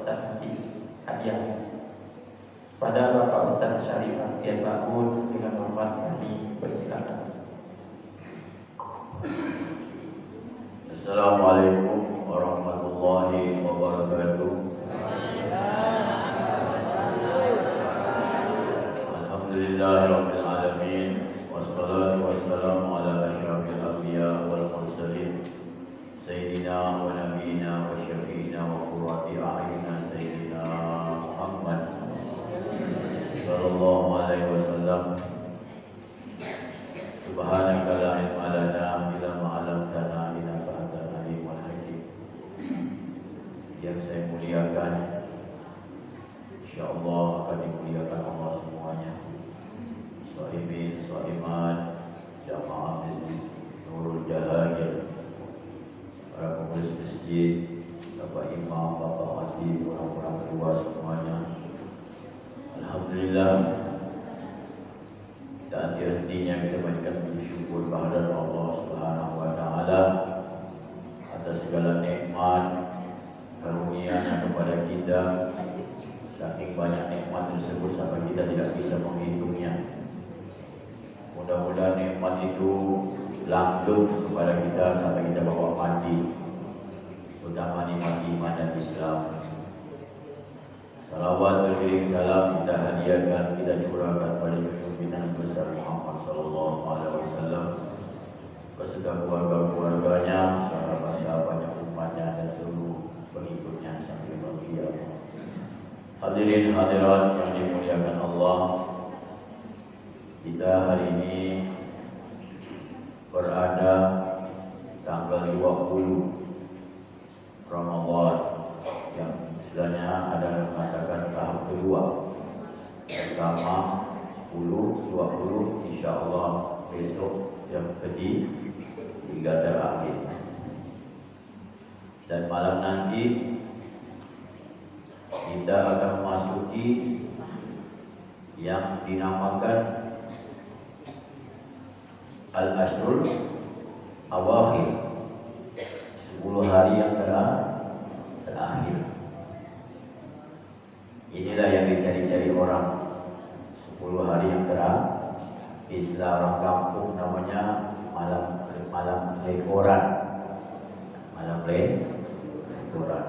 Ustaz hadiah pada Bapak Ustaz Syarif Tian Bakun dengan hormat kami persilakan. Assalamualaikum warahmatullahi wabarakatuh. Alhamdulillahirabbil alamin wassalatu wassalamu ala asyrafil anbiya wal mursalin sayyidina wa nabiyyina wa syafi'ina wa qurrati a'yunina sayyidina Muhammad sallallahu alaihi wasallam. Subhanaka la ilma lana illa ma 'allamtana innaka antal alimul hakim. Yang saya muliakan, insyaallah akan dimuliakan Allah semuanya. Shaimin, shaimat, jamaah masjid Nurul Jalal, para pengurus masjid, Bapak Imam, Bapak Haji, orang-orang tua semuanya. Alhamdulillah, tak henti-hentinya kita panjatkan puji syukur kehadirat Allah Subhanahu wa taala atas segala nikmat karunia-Nya kepada kita. Saking banyak nikmat tersebut sampai kita tidak bisa menghitungnya. Mudah-mudahan nikmat itu langgeng kepada kita sampai kita bawa mati, terutama nikmat iman dan Islam. Salawat beriring salam kita hadiahkan, kita curahkan pada pimpinan besar Muhammad sallallahu alaihi wasallam, beserta keluarga-keluarganya, sahabat-sahabatnya, umatnya dan seluruh pengikutnya sampai kiamat. Hadirin hadirat yang dimuliakan Allah, kita hari ini berada tanggal 20 Ramadan yang istilahnya ada mengatakan tahap kedua. Pertama 10, 20, insyaallah besok yang ketiga terakhir. Dan malam nanti kita akan memasuki yang dinamakan Al-Ashrul Awakhir, 10 hari yang terakhir. Inilah yang dicari-cari orang, 10 hari yang terakhir. Istilah orang kampung namanya malam lekoran. Malam lekoran.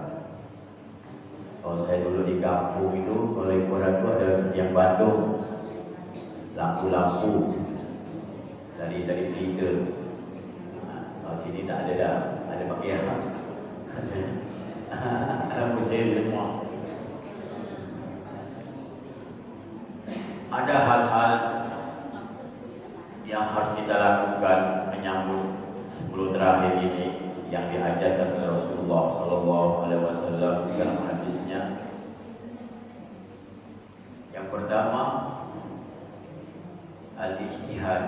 Kalau saya dulu di kampung itu, kalau lekoran itu ada yang Bandung, lampu-lampu dari tiga. Kalau sini tak ada dah, ada pakai apa? Ada pusing semua. Ada hal-hal yang harus kita lakukan menyambut 10 terakhir ini yang diajarkan oleh Rasulullah sallallahu alaihi wasallam dalam hadisnya. Yang pertama, al-ijtihad.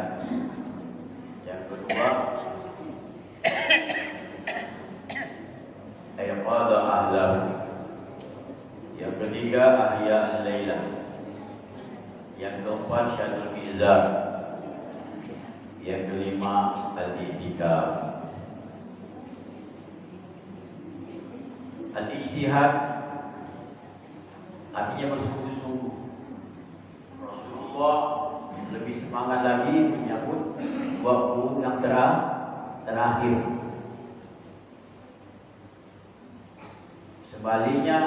Yang kedua, ayqadha ahlam. Yang ketiga, ahya al-lailah. Yang keempat, syadul mizan. Yang kelima, al-i'tikaf. Al-ijtihad artinya bersungguh-sungguh. Rasulullah lebih semangat lagi menyambut waktu yang terakhir. Sebaliknya,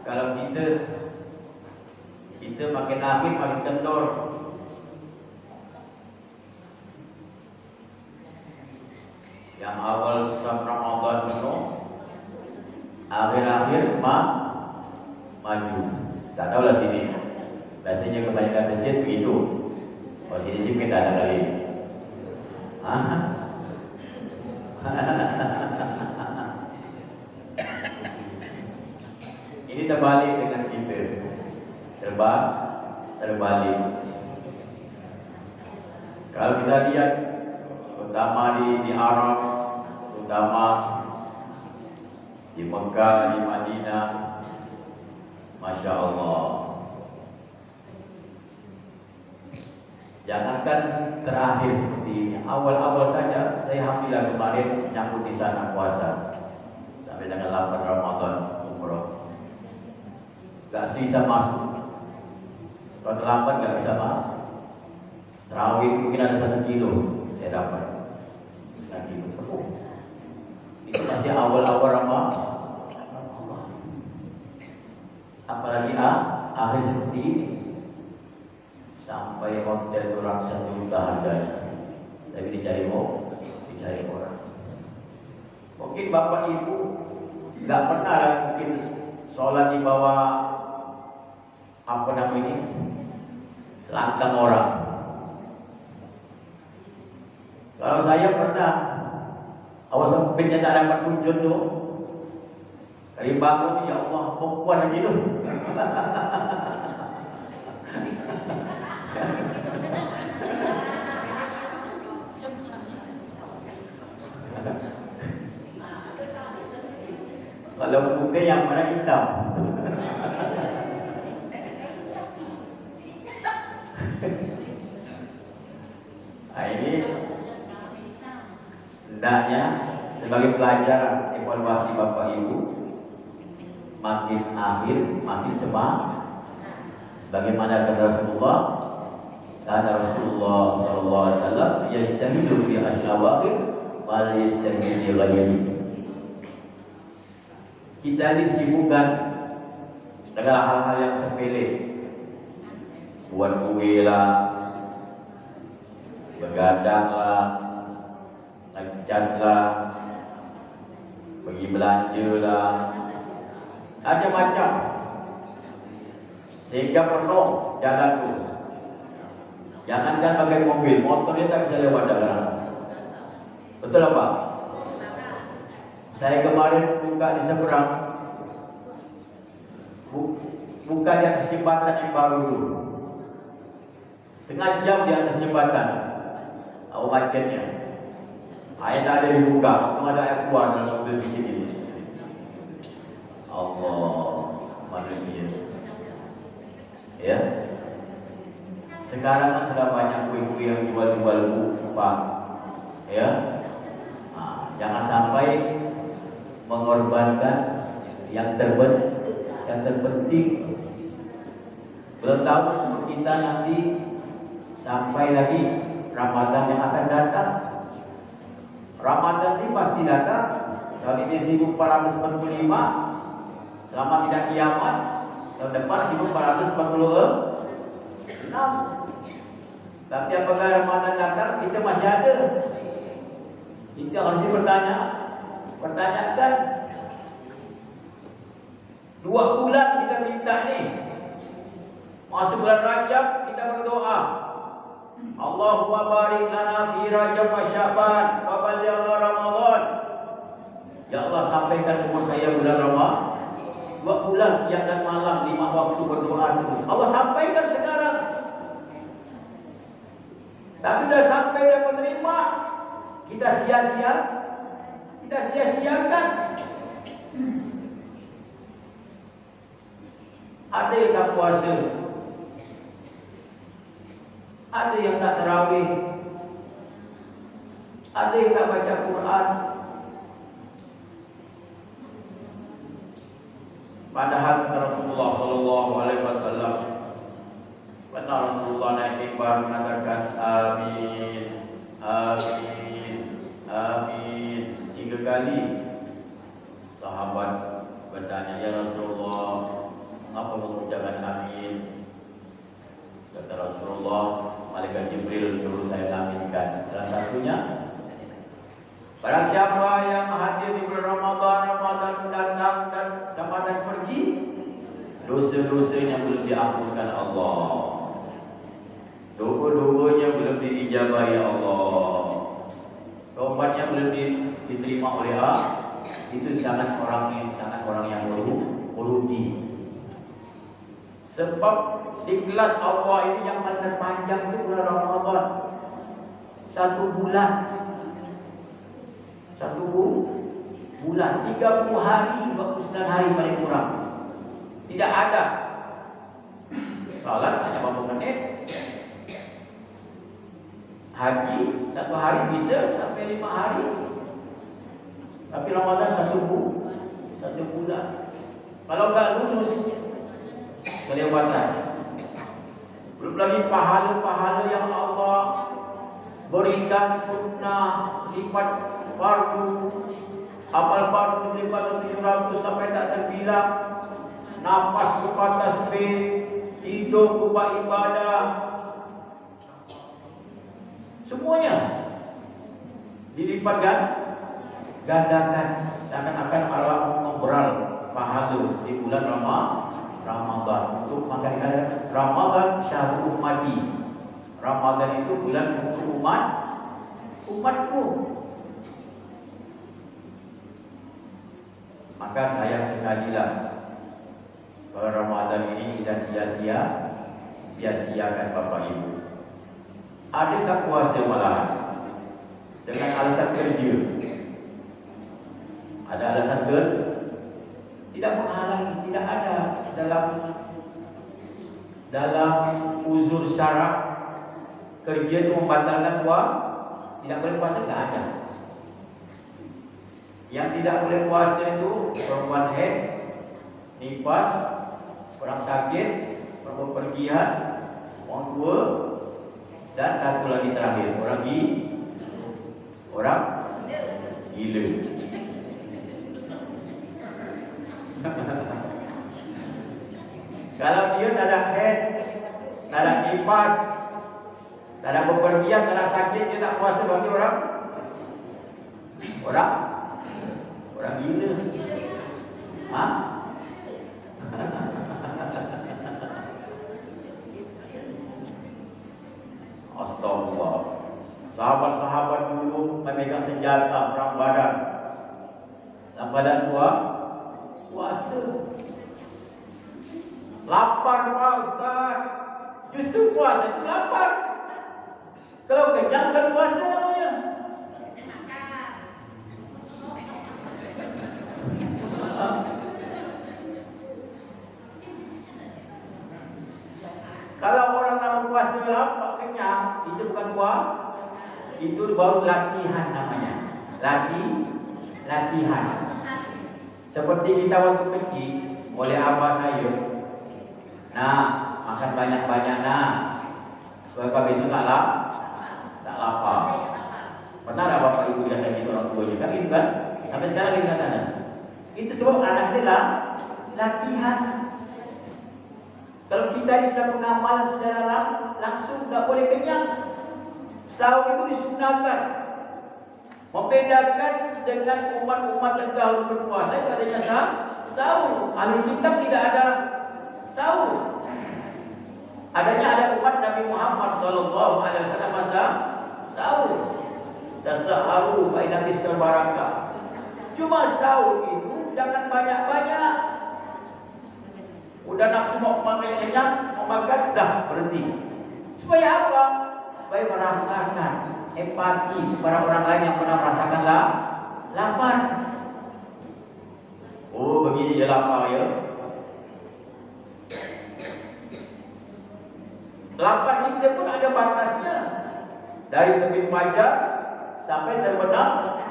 kalau kita makin akhir makin kendor. Yang awal Ramadan penuh, akhir-akhir maju. Tak tahulah sini. Biasanya kebanyakan masjid begitu. Kalau sini sih kita ada kali. Ini terbalik dengan kita. Terbalik. Kalau kita lihat, terutama di Arab, terutama di Mekah, di Madinah, Masya Allah. Jangankan terakhir seperti ini, awal-awal saja saya alhamdulillah kemarin nyambut di sana puasa sampai tanggal 8 Ramadan umroh. gak bisa masuk. Kalau terlambat gak bisa masuk. Terawih mungkin ada 1 kilo saya dapat. 1 kilo. Oh, itu masih awal-awal Ramadan. Apalagi akhir seperti ini. Sampai hotel orang 1 juta harganya. Tapi dicari orang. Mungkin bapak ibu nggak pernah lah mungkin sholat di bawah apa namanya selangkang orang. Kalau saya pernah, awal sempitnya tak dapat sujud tu, dari bangun ya Allah, perempuan lagi tu. Kalau muka yang mana hitam. Ini hendaknya sebagai pelajaran evaluasi Bapak Ibu, makin akhir makin semangat. Sebagaimana kata Rasulullah, sallallahu alaihi wasallam, yastahidu fi asyawakhir wa la yastahidu fi ghairihi. Kita disibukkan dengan hal-hal yang sepele, buat kue lah, begadang lah, lancat lah, pergi belanja lah, macam-macam, sehingga penuh jalan tu. Jangankan pakai mobil, motornya tak bisa lewat jalan. Betul apa? Saya kemarin buka di seberang, buka di atas jembatan yang baru dulu. Setengah jam di atas jembatan, macetnya. Air tak ada dibuka, cuma ada air keluar dalam mobil di sini. Allah, manusia. Ya. Sekarang sudah banyak kue-kue yang jual-jual Pak. Ya. Jangan sampai mengorbankan yang terpenting. Belum tahu kita nanti sampai lagi Ramadan yang akan datang. Ramadan ini pasti datang. Tahun ini 1445, selama tidak kiamat. Tahun depan 1446. Tapi apabila Ramadan datang, kita masih ada. Kita harus pertanyakan. 2 bulan kita minta ni. Masuk bulan Rajab kita berdoa. Allahumma barik lana fi Rajab wa Sya'ban wa ballighna Ramadan. Ya Allah, sampaikan umur saya bulan Ramadan. 2 bulan siang dan malam 5 waktu berdoa terus. Allah sampaikan sekarang. Tapi dah sampai dah menerima, kita sia-siakan. Ada yang tak puasa, ada yang tak tarawih, ada yang tak baca Quran. Padahal Rasulullah sallallahu alaihi wasallam, benar Rasulullah naik mimbar mengatakan amin, amin, amin 3 kali. Sahabat bertanya, ya Rasulullah, apa mengucapkan amin? Kata Rasulullah, malaikat Jibril suruh saya aminkan. Salah satunya, barang siapa yang hadir di bulan Ramadan datang dan Ramadan pergi, dosa-dosanya belum diampunkan Allah, doa-doanya belum diijabahi Allah, taubatnya belum diterima oleh Allah. Itu sangat orang yang merugi. Sebab diklat Allah ini yang paling panjang itu bulan Ramadan. 1 bulan. 1 bulan 30 hari, 29 hari paling kurang. Tidak ada salat hanya berapa menit. Haji 1 hari bisa sampai 5 hari. Tapi Ramadan 1 bulan. Kalau tak lulus kelewatan. Belum lagi pahala-pahala yang Allah berikan, sunnah lipat fardu, amal fardu lipat 700 sampai tak terbilang, nafas berupa tasbih, tidur berupa ibadah, semuanya dilipat gandakan. Seakan-akan Allah mengobrol pahala di bulan Ramadan. Untuk makanya Ramadan syahrul ummati. Ramadan itu bulan untuk umatku. Maka sayang sekalilah kalau Ramadan ini tidak sia-siakan Bapak Ibu. Ada tak puasa malahan dengan alasan kerja? Ada alasan kerja? Tidak menghalangi, tidak ada dalam uzur syarak kerja itu membatalkan puasa. Tidak boleh puasa, tidak ada. Yang tidak boleh puasa itu perempuan haid, nifas, orang sakit, perempuan pergian, orang tua, dan satu lagi terakhir orang gila. Kalau dia tak ada haid, tak ada nifas, tak ada bepergian, tak ada sakit, dia tak puasa bagi orang gila. Astagfirullah. Sahabat-sahabat dulu memegang senjata perang Badar. Dalam badan puasa. Lapar Pak Ustaz. Justru puasa itu lapar. Kalau kenyang kan puasa namanya. Kalau orang nak puasa lapar kenyang, itu bukan puasa. Itu baru latihan namanya. Latihan. Seperti kita waktu kecil, oleh abah saya. Nah, makan banyak-banyak supaya besok tak lapar. Pernah ada bapak ibu yang kayak gitu orang tua juga gitu kan? Sampai sekarang kita katakan. Itu sebab anaknya latihan. Kalau kita sudah mengamal secara langsung tak boleh kenyang. Sahur itu disunahkan. Membedakan dengan umat-umat terdahulu berpuasa itu adanya sahur. Ahli kitab tidak ada sahur. Ada umat Nabi Muhammad SAW masa sahur. Tasaharu fa inna fis barakah. Cuma sahur itu jangan banyak-banyak. Udah nafsu mau makan kenyang, mau makan dah berhenti. Supaya apa? Supaya merasakan empati kepada orang lain yang pernah merasakan lapar. Oh, begini dia lapar ya. Lapar kita pun ada batasnya. Dari terbit fajar sampai terbenam.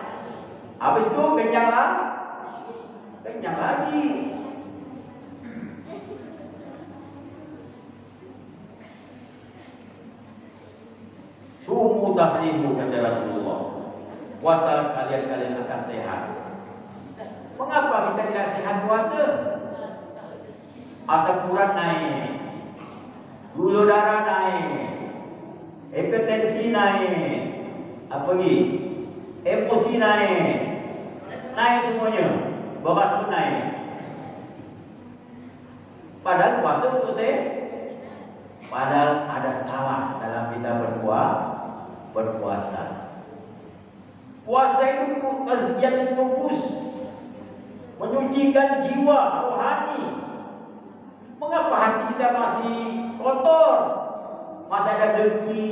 Habis itu kenyang lagi. Sumu tasihu kata Rasulullah. Puasa kalian akan sehat. Mengapa kita tidak sehat puasa? Asam urat naik, gula darah naik, hipertensi naik, apa lagi? Emosi naik semuanya, berat pun naik. Padahal puasa untuk padahal ada salah dalam kita berpuasa. Puasa itu tazkiyatun nufus, menyucikan jiwa rohani. Mengapa hati kita masih kotor? Masih ada dengki,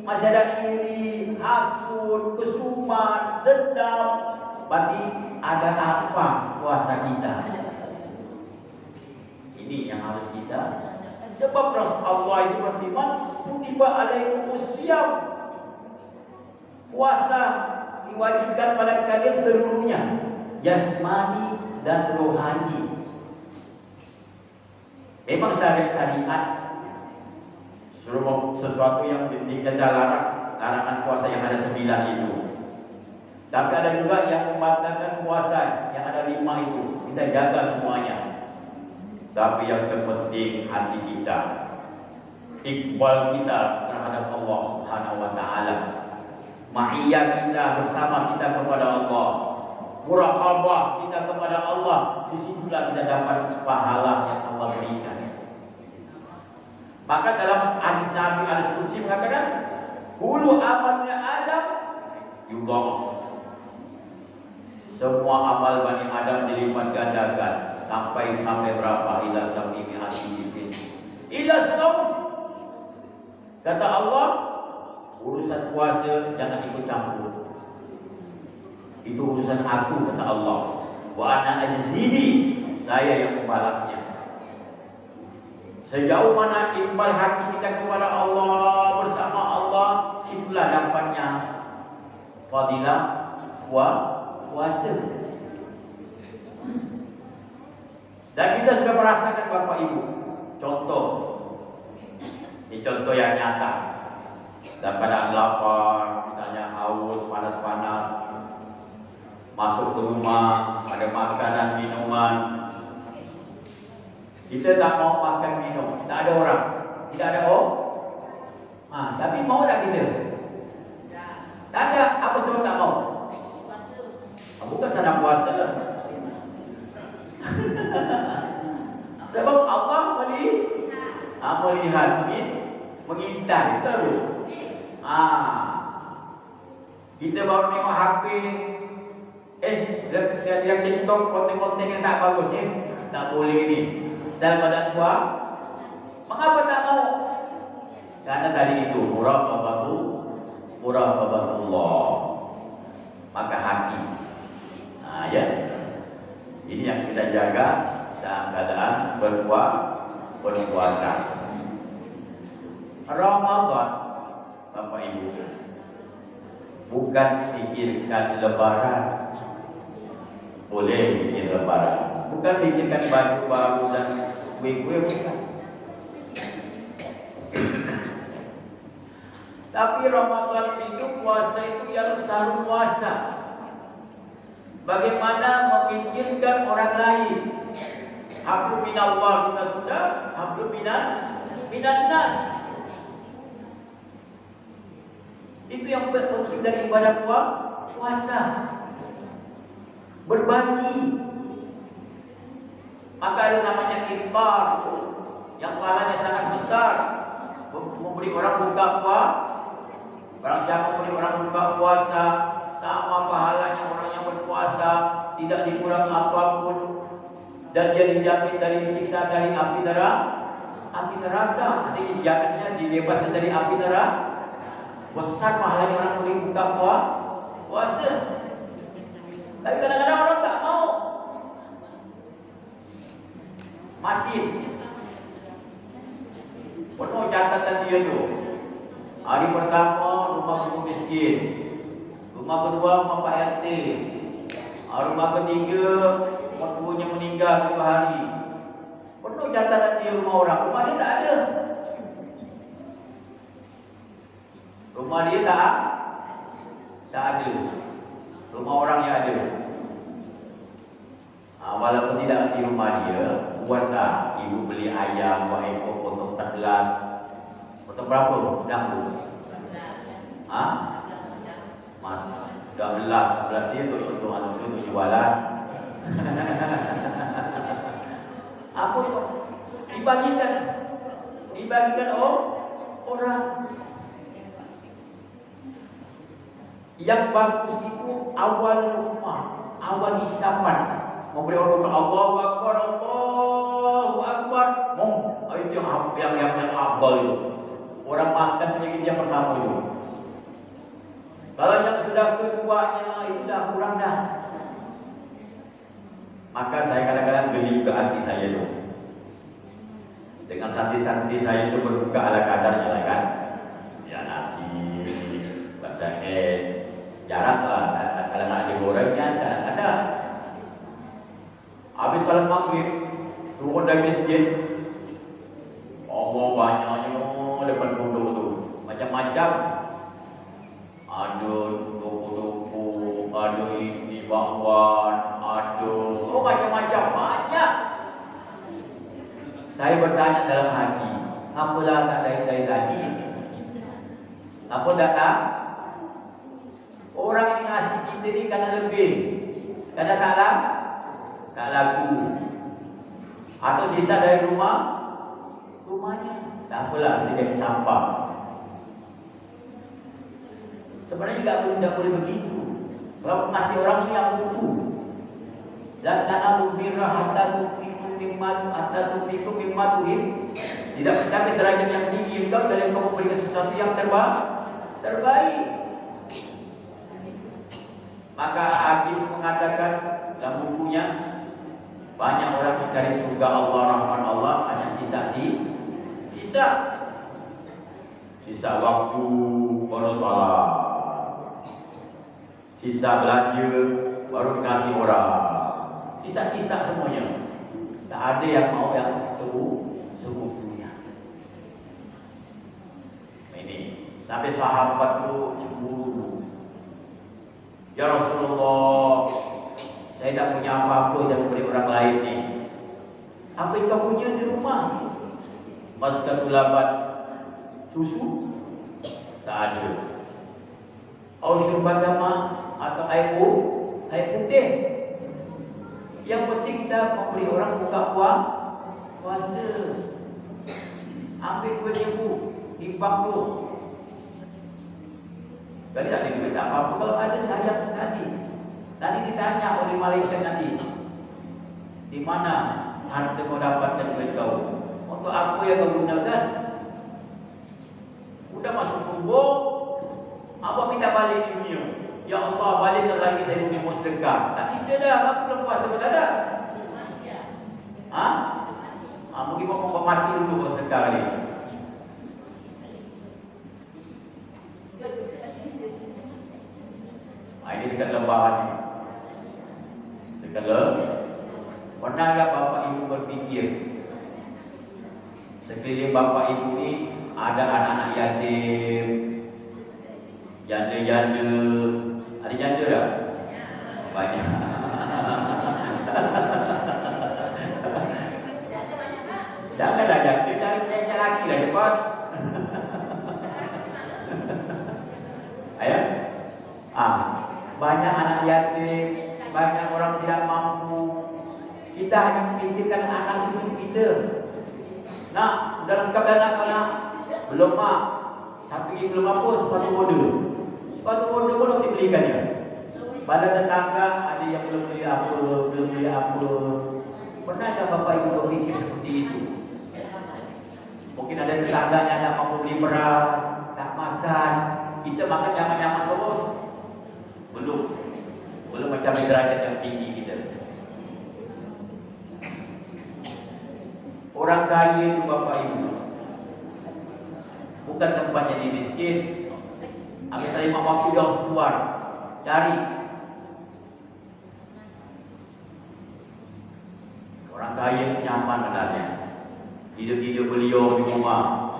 masih ada iri, hasud, kesumat, dendam. Berarti ada apa puasa kita? Ini yang harus kita. Sebab Rasulullah itu berfirman, "Kutiba alaikumus syiyam." Puasa diwajibkan pada kalian seluruhnya, jasmani dan rohani. Memang syariat sesuatu yang kita larangan puasa yang ada 9 itu. Tapi ada juga yang membatalkan puasa yang ada 5 itu. Kita jaga semuanya. Tapi yang terpenting hati kita, iqbal kita terhadap Allah Subhanahu wa taala. Ma'iyah kita bersama kita kepada Allah. Muraqabah kita kepada Allah. Disitulah kita dapat pahala yang Allah berikan. Maka dalam hadis Nabi Al-Qudsi mengatakan, "Kullu amalnya Adam yudha'af." Semua amal Bani Adam dilipat gandakan sampai berapa? Ila sab'i mi'ati ila saum. Kata Allah, urusan puasa jangan ikut campur. Itu urusan aku, kata Allah. Wa ana ajzini, saya yang membalasnya. Sejauh mana iqbal hati kita kepada Allah, bersama Allah, situlah dapatnya fadilah puasa. Dan kita sudah merasakan Bapak Ibu. Contoh, ini contoh yang nyata. Dan pada lapar, misalnya haus, panas-panas, masuk ke rumah, ada makanan, minuman. Kita tak mau makan minum, tak ada orang, tidak ada tapi mau tak kita? Tak ada. Apa sebab tak mau? Bukan sedang puasa. Sebab Allah melihat, mengintai, betul? Kita baru tengok HP, yang TikTok konten-konten yang tak bagus, tak boleh ni. Dalam badan kuat, mengapa tak mau? Karena tadi itu muraqabatullah. Maka hati. Ya. Ini yang kita jaga dalam keadaan berpuasa. Ramadan, Bapak Ibu, bukan pikirkan lebaran. Boleh pikir lebaran, bukan pikirkan baju baru dan kue-kue, bukan. Tapi Ramadan itu, puasa itu yang selalu puasa. Bagaimana memikirkan orang lain. Hablu minallah kita sudah, hablu minan nas. Itu yang penting dari ibadah puasa. Berbagi. Maka ada namanya iftar, yang pahalanya sangat besar. Memberi orang buka puasa. Barang siapa memberi orang buka puasa, sama pahalanya orang yang berpuasa, tidak dikurang apapun, dan dia dijamin dari siksa dari api neraka. Jadi jaminnya dibebaskan dari api neraka. Besar pahalanya orang memberi buka puasa. Tapi kadang-kadang orang tak mau. Masih penuh catatan dia tu. Hari pertama rumah guru miskin, rumah kedua rumah Pak RT, rumah ketiga mertuanya meninggal 2 hari. Penuh catatan dia rumah orang. Rumah dia tak ada. Rumah dia tak ada. Rumah orang yang ada. Walaupun tidak di rumah dia, buat tak ibu beli ayam 2 ekor potong 14. Potong berapa? Sedang tu. Mas 12 dia untuk anak tu jualan. Apa dibagikan orang. Yang bagus itu awal rumah, awal isapan. Memberi orang Allahu Akbar, Allahu Akbar. Itu yang afdal itu. Orang makan sedikit yang pertama itu. Kalau yang sudah keduanya itu dah kurang dah. Maka saya kadang-kadang geli ke hati saya itu. Dengan santri-santri saya itu berbuka ala kadarnya lah kan. Ya nasi, bahasa es, jarang lah. Kalau nak digorengnya kadang-kadang. Habis salat maghrib, turun dari masjid, Oh, banyaknya depan pondok tu. Macam-macam. Ada toko-toko, ada ini bakwan, ada macam-macam, banyak. Saya bertanya dalam hati, apalah tak dari tadi? Apa datang? Orang yang ngasih kita ni kadang lebih, kadang tak laku. Atau sisa dari rumahnya, tak apalah, dia jadi sampah. Sebenarnya tidak boleh begitu. Kalau masih orang ini yang butuh, dan tanamu birra hatta tufiku mimma tuhib, tidak mencapai derajat yang tinggi engkau dari kau memberikan sesuatu yang terbaik. Maka Hakim mengatakan dalam bukunya, banyak orang mencari surga Allah, rahmat Allah, hanya sisa waktu baru salat, sisa belanja baru dikasih orang, sisa semuanya. Tak ada yang mau yang seutuhnya. Ini sampai sahabat tu cemburu. Ya Rasulullah, saya tak punya apa-apa saya memberi orang lain ni. Apa yang kau punya di rumah? Masukkan laban susu? Tak ada. Ausyur bagama atau air putih. Yang penting kita memberi orang buka puasa. Ambil 2,000 timbang tu. Jadi tak ada duit tak apa-apa, kalau ada sayang sekali. Nanti ditanya oleh malaikat nanti, di mana harta kau dapatkan duit kau? Untuk apa yang kau gunakan? Udah masuk kubur, apa minta balik di dunia? Ya Allah, baliklah lagi saya punya mau sedekah. Tak bisa dah, aku belum puasa mendadak. Mungkin mau mati dulu mau sedekah kali. Ini dekat lembahan ni. Dekat pernah tak bapak ibu berfikir sekeliling bapak ibu ni ada anak-anak yatim, janda-janda. Ada janda tak? Banyak. Janganlah janda, jangan lelaki lah cepat. Ayah? Banyak anak yatim, banyak orang tidak mampu. Kita hanya memikirkan anak cucu kita. Nak, sudah lengkap dah anak-anak? Belum mak. Tapi belum apa, sepatu bodoh. Sepatu bodoh pun nak dibelikannya. Pada tetangga ada yang belum beli apa. Pernah tak bapak ibu berfikir seperti itu? Mungkin ada tetangganya tak mampu beli beras, tak makan. Kita makan nyaman-nyaman terus. Belum macam derajat yang tinggi kita. Orang kaya itu bapak ibu, bukan tempatnya di miskin. Ambil saya mak waktu dia harus keluar cari. Orang kaya nyaman sebenarnya. Tidur beliau di rumah,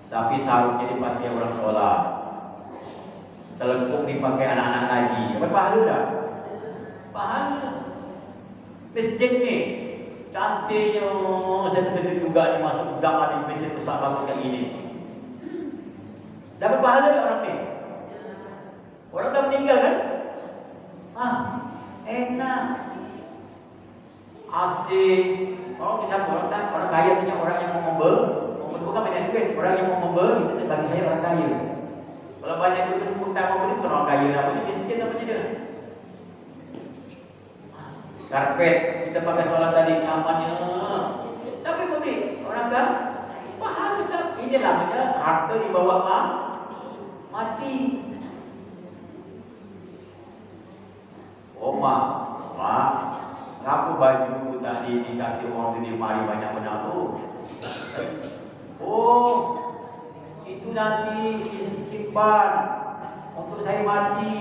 tapi sarungnya dipakai orang sholat, telekung dipakai anak-anak lagi. Dapat pahala tak? Pahala. Masjid ni cantiknya, saya terkejut juga ni masuk gang ada masjid besar bagus kayak gini. Dapat pahala tak orang ni? Orang dah meninggal kan? Enak. Asing. Orang kaya punya orang yang mau membeli, bukan banyak duit. Orang yang mau membeli itu bagi saya orang kaya. Kalau banyak duit pun tak mau beli, bukan orang kaya namanya, miskin namanya dia. Karpet kita pakai sholat tadi nyamannya, tapi beli orang kan pahala tak? Ini namanya harta dibawa mati. Mak, ngapa baju tadi dikasih orang di mari banyak benar tu? Oh, itu nanti simpan untuk saya mati.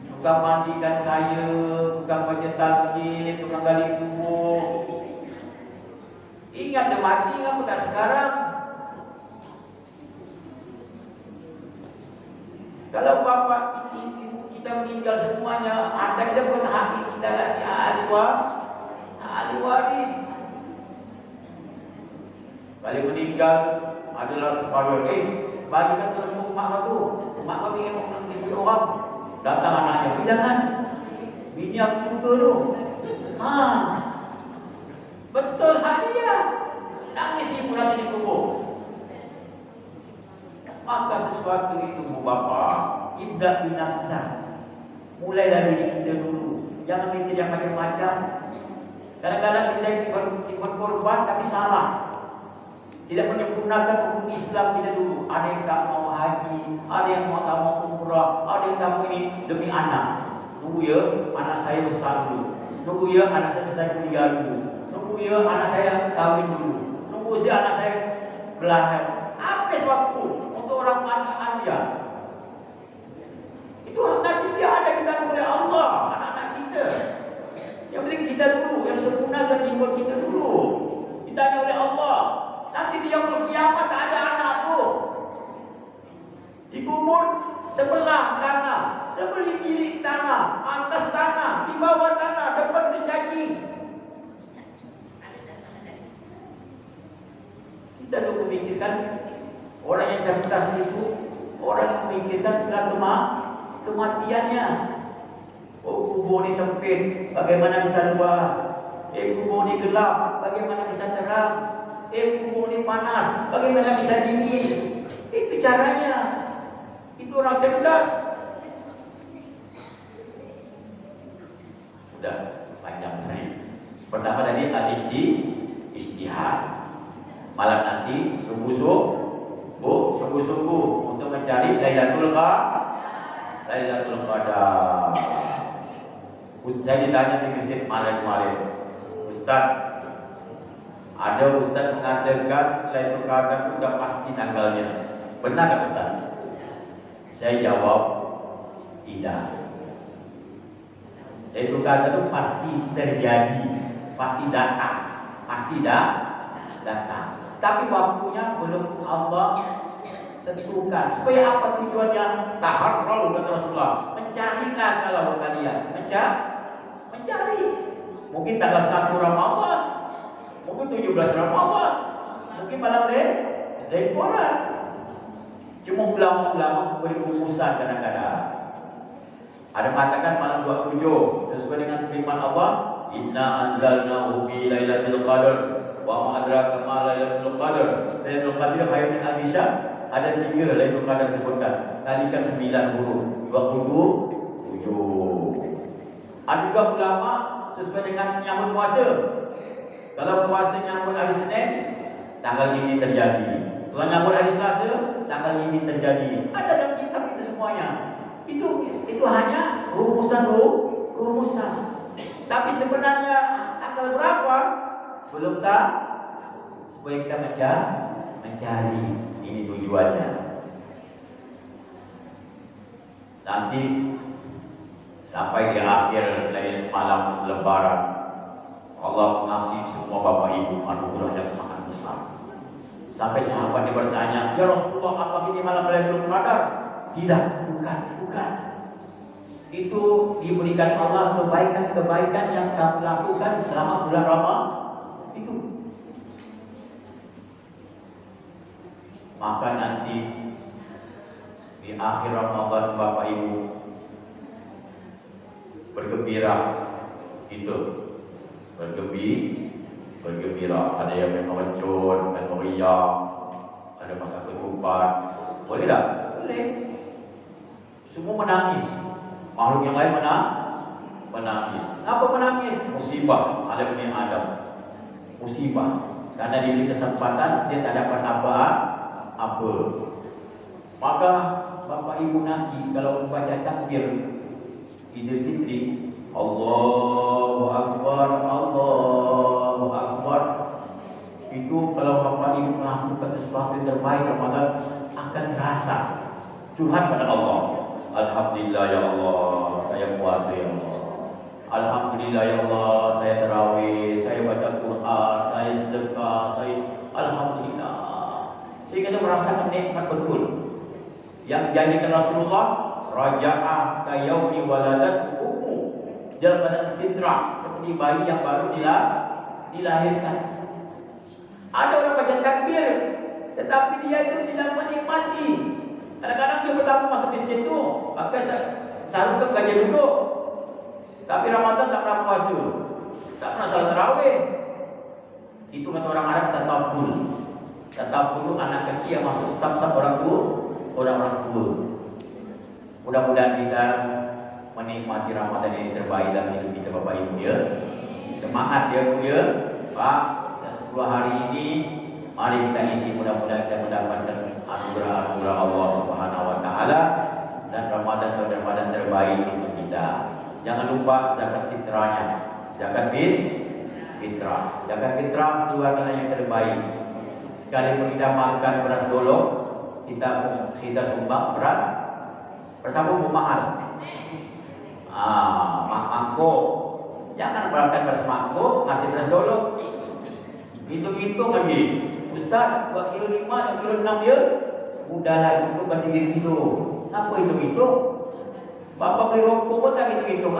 Tukang mandikan saya, tukang baca takbir, tukang gali kubur. Ingat dia mati apa tak sekarang? Kalau bapak ibu kita meninggal semuanya, ada pun hak kita lagi ahli waris. Kalau meninggal adalah separuh, bagikan terus mak tu. Mak kau ingin mengikuti orang. Datang anaknya, jangan. Bini aku suka tu. Betul hadiah. Nangis ibu nanti dikubur. Maka sesuatu itu bu bapa, ibda binafsa. Mulai dari diri kita dulu. Jangan mikir yang macam-macam. Kadang-kadang kita berkorban tapi salah. Tidak menyempurnakan hukum Islam kita dulu. Ada yang tak mau haji, ada yang tak mau umrah, ada yang tak mau ini demi anak. Tunggu ya, anak saya besar dulu. Tunggu ya, anak saya selesai kuliah dulu. Tunggu ya, anak saya kahwin dulu. Tunggu si anak saya belajar. Habis waktu untuk orang anak dia. Itu nanti dia ada kita oleh Allah, anak-anak kita. Yang penting kita dulu, yang sempurnakan jiwa kita dulu. Ditanya oleh Allah. Nanti dia berkiamat tak ada anak tu. Dikubur sebelah tanah, sebelah kiri tanah, atas tanah, di bawah tanah, depan dicacing. Kita perlu memikirkan orang yang cerdas itu, orang yang memikirkan segala kematiannya. Oh, kubur ni sempit, bagaimana bisa luas? Kubur ni gelap, bagaimana bisa terang? Kubur ni panas, bagaimana bisa dingin? Itu caranya. Itu orang cerdas. Sudah panjang hari. Pertama tadi istihad. Malam nanti sungguh-sungguh untuk mencari Lailatul Qadar. Saya ditanya di masjid kemarin, Ustaz, ada Ustaz mengatakan Lailatul Qadar itu sudah pasti tanggalnya. Benar tak Ustaz? Saya jawab, tidak. Lailatul Qadar itu pasti terjadi, pasti datang, datang. Tapi waktunya belum Allah tentukan. Supaya apa tujuannya? Taharrul kata Rasulullah. Mencarilah kalau kalian mencari. Mungkin tanggal 1 Ramadan, mungkin 17 Ramadan, mungkin malam Lebaran. Cuma ulama-ulama memberi rumusan kadang-kadang. Ada mengatakan malam 27 sesuai dengan firman Allah, Inna anzalnahu fi lailatul qadar wa ma adraka ma lailatul qadar. Lailatul qadar khairun min alfi syahr. Ada 3 Lailatul Qadar disebutkan. Kalikan 9 huruf, 27. Ada juga ulama sesuai dengan menyambut puasa. Kalau puasa nyambut hari Senin, tanggal ini terjadi. Kalau nyambut hari Selasa, tanggal ini terjadi. Ada dalam kitab itu semuanya. Itu hanya rumusan. Tapi sebenarnya tanggal berapa belum tahu. Supaya kita mencari ini tujuannya. Nanti sampai di akhir malam Lebaran, Allah mengasih semua bapak ibu anugerah yang sangat besar. Sampai sahabat dia bertanya, ya Rasulullah, apa ini malam Lailatul Qadar? Tidak, bukan. Itu diberikan Allah kebaikan yang kamu lakukan selama bulan Ramadan itu. Maka nanti di akhir Ramadan bapak ibu bergembira itu, bergembira. Ada yang mengecut, meriah, ada masa ketupat. Boleh tak? Boleh. Semua menangis. Makhluk yang lain menangis. Apa menangis? Musibah ala Bani Adam. Musibah. Karena diberi kesempatan dia tak dapat apa. Maka bapak ibu nanti kalau membaca takbir Idul Fitri, Allahu Akbar, itu kalau bapak ibu melakukan sesuatu yang terbaik Ramadan akan terasa curhat pada Allah. Alhamdulillah ya Allah, saya puasa ya Allah. Alhamdulillah ya Allah, saya tarawih, saya baca Quran, saya sedekah, saya merasakan nikmat betul. Yang janjikan Rasulullah, raja'a kayaumi waladat ummu, dalam keadaan fitrah seperti bayi yang baru dilahirkan. Ada orang baca takbir, tetapi dia itu tidak menikmati. Kadang-kadang dia bertamu masuk masjid itu, pakai sarung ke gajah duduk. Tapi Ramadan tak pernah puasa, tak pernah salat tarawih. Itu kata orang Arab tataful. Tataful anak kecil yang masuk sab-sab orang tua. Mudah-mudahan kita menikmati Ramadan yang terbaik dalam hidup kita, Bapak Ibu ya. Semangat ya Bu ya. Pak, 10 hari ini mari kita isi, mudah-mudahan kita mendapatkan anugerah Allah Subhanahu wa taala dan Ramadan terbaik untuk kita. Jangan lupa zakat fitrahnya. Zakat fitrah. Zakat fitrah itu adalah yang terbaik. Sekalipun kita makan beras dolok, kita sumbang beras apa mahal. Mangkok. Jangan makan beras mangkok, ngasih beras dolok. Hitung-hitung lagi. Ustaz, 2 kilo 5, 2 kilo 6 ya? Udahlah cukup kan 3 kilo. Apa hitung-hitung? Bapak beli rokok pun tak hitung-hitung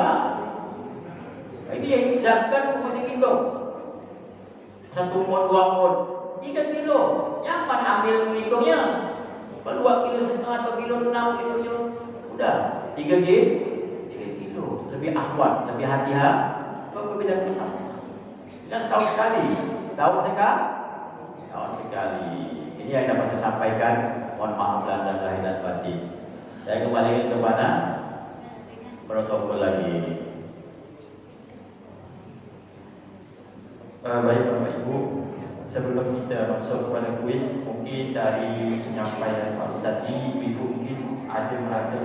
Ini yang zakat pun hitung-hitung. 1 pot, 2 pot, 3 kilo. Yang mana ambil hitungnya? 2 kilo setengah atau kilo 6 kilonya. Udah 3 kilo. Lebih akhwat, lebih hati-hati. Sebab berbeda besar. Dan setahun sekali. Ini yang dapat saya sampaikan. Mohon maaf dan lahir dan batin. Saya kembali kepada protokol lagi. Baik Bapak Ibu, sebelum kita masuk kepada kuis, mungkin dari penyampaian Pak Ustaz ini, Ibu mungkin ada merasa